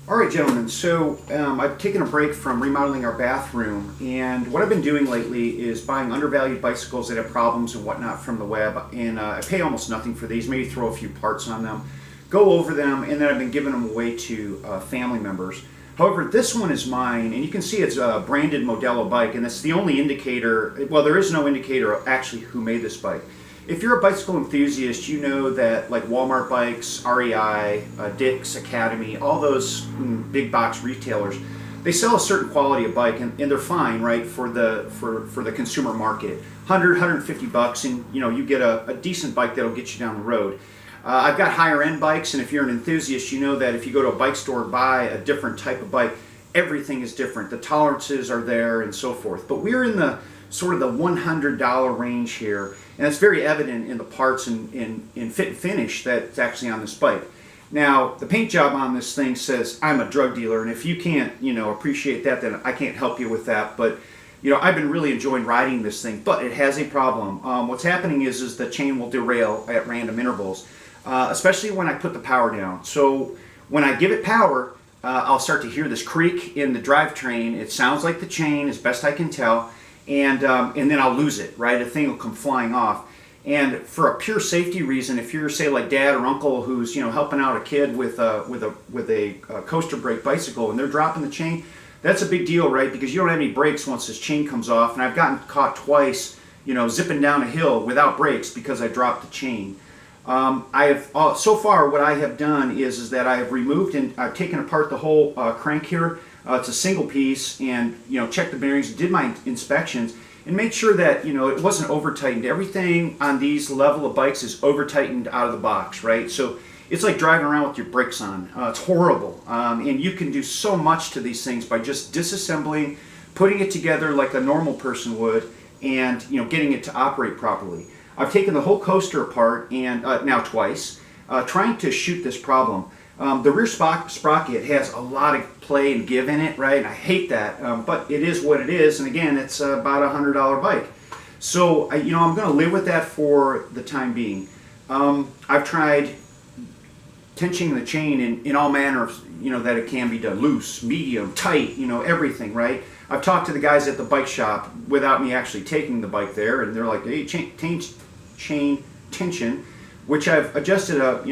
All right, gentlemen, so I've taken a break from remodeling our bathroom, and what I've been doing lately is buying undervalued bicycles that have problems and whatnot from the web, and I pay almost nothing for these, maybe throw a few parts on them, go over them, and then I've been giving them away to family members. However, this one is mine, and you can see it's a branded Modelo bike, and it's the only indicator, well, there is no indicator of actually who made this bike. If you're a bicycle enthusiast, you know that like Walmart bikes, REI, Dick's Academy, all those big box retailers, they sell a certain quality of bike, and they're fine, right, for the consumer market. 150 bucks, and you get a decent bike that'll get you down the road. I've got higher end bikes, and if you're an enthusiast, you know that if you go to a bike store, buy a different type of bike, everything is different. The tolerances are there and so forth. But we're in the sort of the $100 range here, and it's very evident in the parts and in fit and finish that's actually on this bike. Now, the paint job on this thing says I'm a drug dealer, and if you can't, appreciate that, then I can't help you with that. But I've been really enjoying riding this thing, but it has a problem. What's happening is the chain will derail at random intervals, especially when I put the power down. So when I give it power, I'll start to hear this creak in the drivetrain. It sounds like the chain, as best I can tell. And then I'll lose it, right? The thing will come flying off. And for a pure safety reason, if you're, say, like dad or uncle who's helping out a kid with a coaster brake bicycle and they're dropping the chain, that's a big deal, right? Because you don't have any brakes once this chain comes off. And I've gotten caught twice, zipping down a hill without brakes because I dropped the chain. So far what I have done is that I have removed and I've taken apart the whole crank here. It's a single piece, and checked the bearings, did my inspections, and made sure that it wasn't over tightened. Everything on these level of bikes is over tightened out of the box, right? So it's like driving around with your brakes on. It's horrible, and you can do so much to these things by just disassembling, putting it together like a normal person would, and getting it to operate properly. I've taken the whole coaster apart, and now twice, trying to shoot this problem. The rear sprocket has a lot of play and give in it, right? I hate that, but it is what it is, and again, it's about a $100 bike. So, I'm going to live with that for the time being. I've tried tensioning the chain in all manner of, that it can be done. Loose, medium, tight, everything, right? I've talked to the guys at the bike shop without me actually taking the bike there, and they're like, hey, chain tension, which I've adjusted at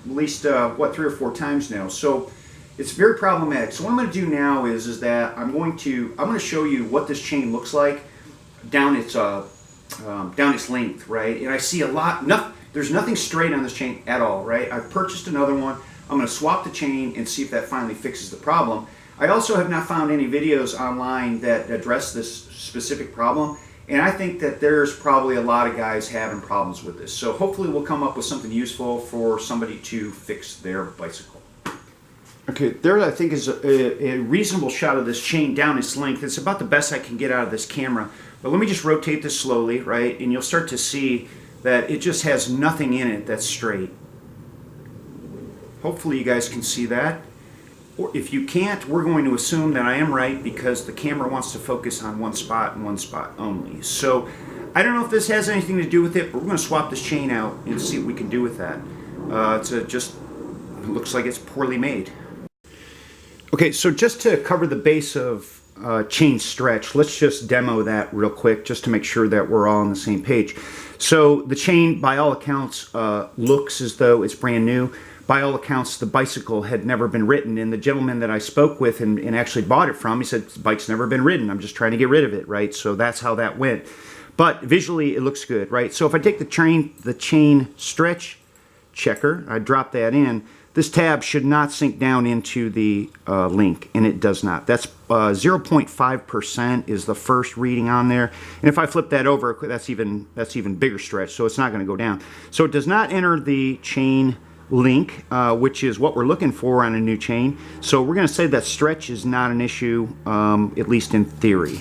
least 3 or 4 times now. So it's very problematic. So what I'm going to do now is that I'm going to show you what this chain looks like down its length, right? And I see there's nothing straight on this chain at all, right? I've purchased another one. I'm going to swap the chain and see if that finally fixes the problem. I also have not found any videos online that address this specific problem. And I think that there's probably a lot of guys having problems with this. So hopefully we'll come up with something useful for somebody to fix their bicycle. Okay, there I think is a reasonable shot of this chain down its length. It's about the best I can get out of this camera. But let me just rotate this slowly, right? And you'll start to see that it just has nothing in it that's straight. Hopefully you guys can see that. Or if you can't, we're going to assume that I am right because the camera wants to focus on one spot and one spot only. So I don't know if this has anything to do with it, but we're going to swap this chain out and see what we can do with that. It looks like it's poorly made. Okay, so just to cover the base of chain stretch, let's just demo that real quick just to make sure that we're all on the same page. So the chain, by all accounts, looks as though it's brand new. By all accounts, the bicycle had never been ridden, and the gentleman that I spoke with and actually bought it from, he said, the bike's never been ridden, I'm just trying to get rid of it, right? So that's how that went. But visually, it looks good, right? So if I take the chain stretch checker, I drop that in, this tab should not sink down into the link, and it does not. That's 0.5% is the first reading on there. And if I flip that over, that's even bigger stretch, so it's not going to go down. So it does not enter the chain link, which is what we're looking for on a new chain. So we're going to say that stretch is not an issue, at least in theory.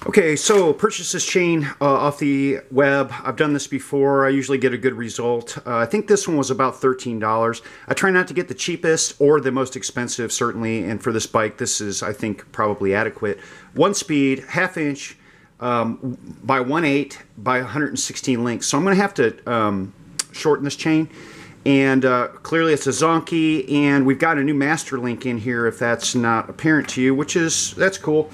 Okay, so purchase this chain off the web. I've done this before. I usually get a good result. I think this one was about $13. I try not to get the cheapest or the most expensive, certainly, and for this bike, this is, I think, probably adequate. 1 speed, 1/2 inch by 1/8 by 116 links. So I'm going to have to shorten this chain. And clearly it's a Zonky, and we've got a new master link in here if that's not apparent to you, that's cool.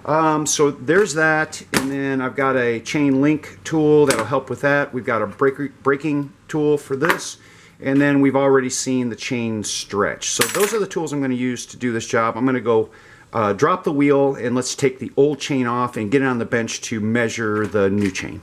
So there's that, and then I've got a chain link tool that'll help with that. We've got a braking tool for this, and then we've already seen the chain stretch. So those are the tools I'm going to use to do this job. I'm going to go drop the wheel, and let's take the old chain off and get it on the bench to measure the new chain.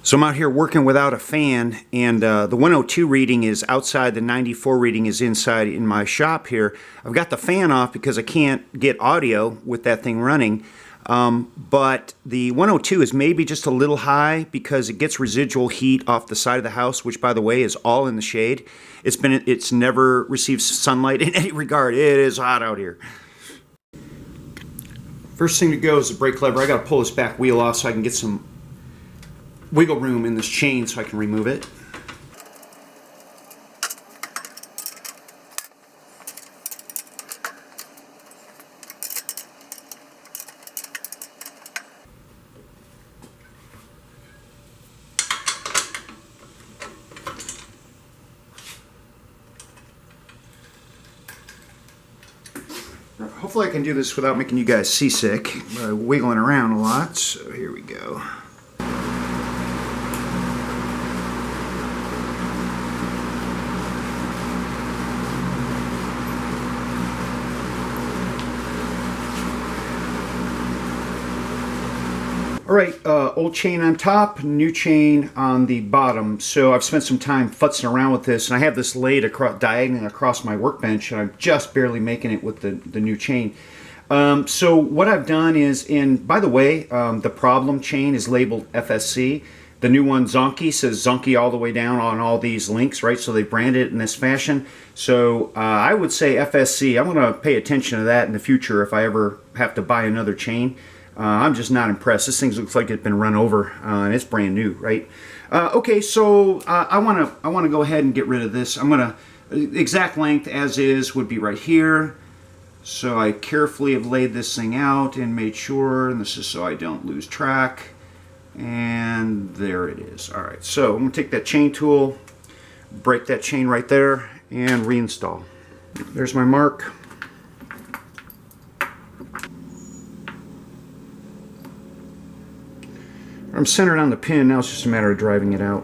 So I'm out here working without a fan, and the 102 reading is outside, the 94 reading is inside in my shop here. I've got the fan off because I can't get audio with that thing running, but the 102 is maybe just a little high because it gets residual heat off the side of the house, which, by the way, is all in the shade. It's never received sunlight in any regard. It is hot out here. First thing to go is the brake lever. I got to pull this back wheel off so I can get some wiggle room in this chain so I can remove it. Hopefully I can do this without making you guys seasick by wiggling around a lot. So here we go. Alright, old chain on top, new chain on the bottom. So I've spent some time futzing around with this, and I have this laid diagonally across my workbench, and I'm just barely making it with the new chain. So what I've done is, by the way, the problem chain is labeled FSC. The new one, Zonky, says Zonky all the way down on all these links, right? So they branded it in this fashion. So I would say FSC. I'm going to pay attention to that in the future if I ever have to buy another chain. I'm just not impressed. This thing looks like it's been run over, and it's brand new, right? Okay, so I want to go ahead and get rid of this. I'm gonna exact length as is would be right here. So I carefully have laid this thing out and made sure, and this is so I don't lose track. And there it is. All right, so I'm gonna take that chain tool, break that chain right there, and reinstall. There's my mark. I'm centered on the pin, now it's just a matter of driving it out.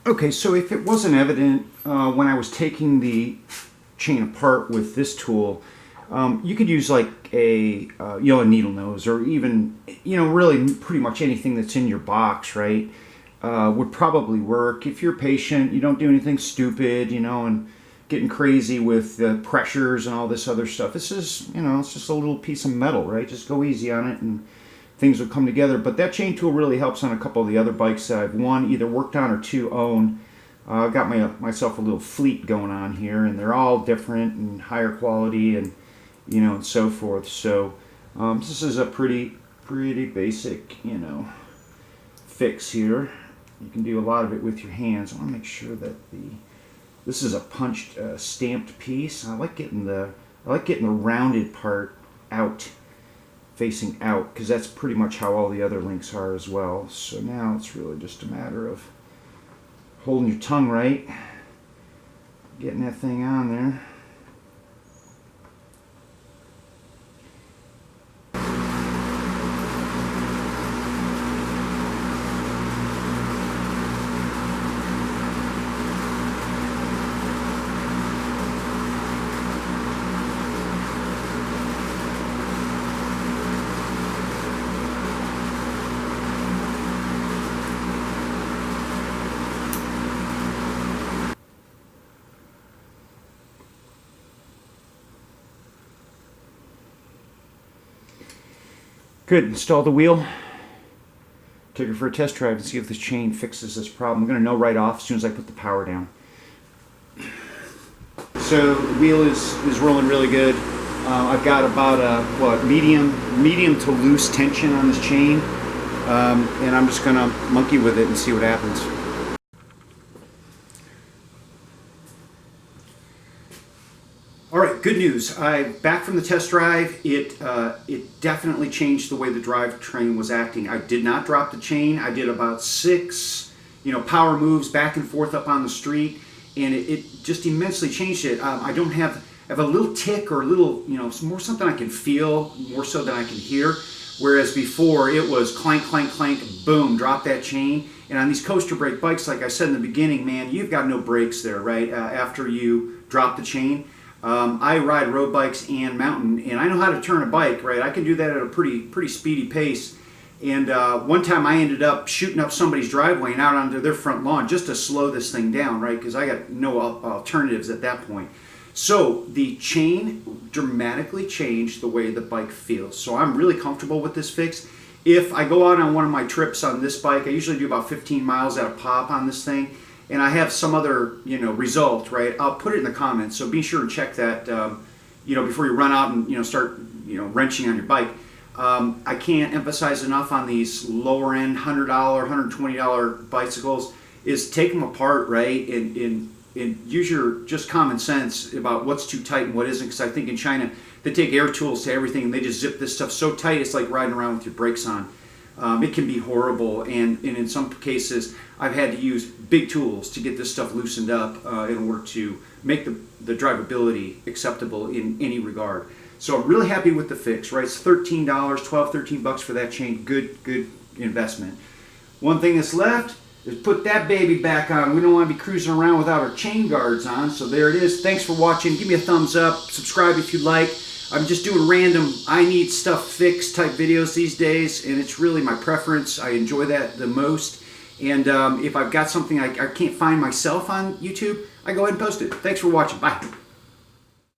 Okay, so if it wasn't evident when I was taking the chain apart with this tool, you could use like a needle nose, or even really pretty much anything that's in your box, right? Would probably work if you're patient. You don't do anything stupid, and getting crazy with the pressures and all this other stuff. This is, it's just a little piece of metal, right? Just go easy on it and things will come together. But that chain tool really helps on a couple of the other bikes that I've either worked on or own. I've got myself a little fleet going on here, and they're all different and higher quality, and and so forth. So this is a pretty basic fix here. You can do a lot of it with your hands. I want to make sure that this is a punched stamped piece. I like getting the rounded part out, facing out, because that's pretty much how all the other links are as well. So now it's really just a matter of holding your tongue right, getting that thing on there. Good, install the wheel. take her for a test drive and see if this chain fixes this problem. I'm going to know right off as soon as I put the power down. So the wheel is rolling really good. I've got about a medium to loose tension on this chain, and I'm just going to monkey with it and see what happens. All right, good news. Back from the test drive. It definitely changed the way the drivetrain was acting. I did not drop the chain. I did about 6, power moves back and forth up on the street, and it just immensely changed it. I have a little tick or a little, more something I can feel more so than I can hear. Whereas before it was clank, clank, clank, boom, drop that chain. And on these coaster brake bikes, like I said in the beginning, man, you've got no brakes there, right? After you drop the chain. I ride road bikes and mountain, and I know how to turn a bike, right? I can do that at a pretty speedy pace. And one time I ended up shooting up somebody's driveway and out onto their front lawn just to slow this thing down, right? Because I got no alternatives at that point. So the chain dramatically changed the way the bike feels. So I'm really comfortable with this fix. If I go out on one of my trips on this bike, I usually do about 15 miles at a pop on this thing, and I have some other, result, right? I'll put it in the comments, so be sure and check that, before you run out and, start, wrenching on your bike. I can't emphasize enough on these lower end $100, $120 bicycles is take them apart, right? And use your just common sense about what's too tight and what isn't, because I think in China they take air tools to everything and they just zip this stuff so tight it's like riding around with your brakes on. It can be horrible, and in some cases I've had to use big tools to get this stuff loosened up in order to make the drivability acceptable in any regard. So I'm really happy with the fix, right? It's $13, $13 for that chain. Good investment. One thing that's left is put that baby back on. We don't want to be cruising around without our chain guards on. So there it is. Thanks for watching. Give me a thumbs up. Subscribe if you like. I'm just doing random I need stuff fixed type videos these days, and it's really my preference. I enjoy that the most. And if I've got something I can't find myself on YouTube, I go ahead and post it. Thanks for watching. Bye.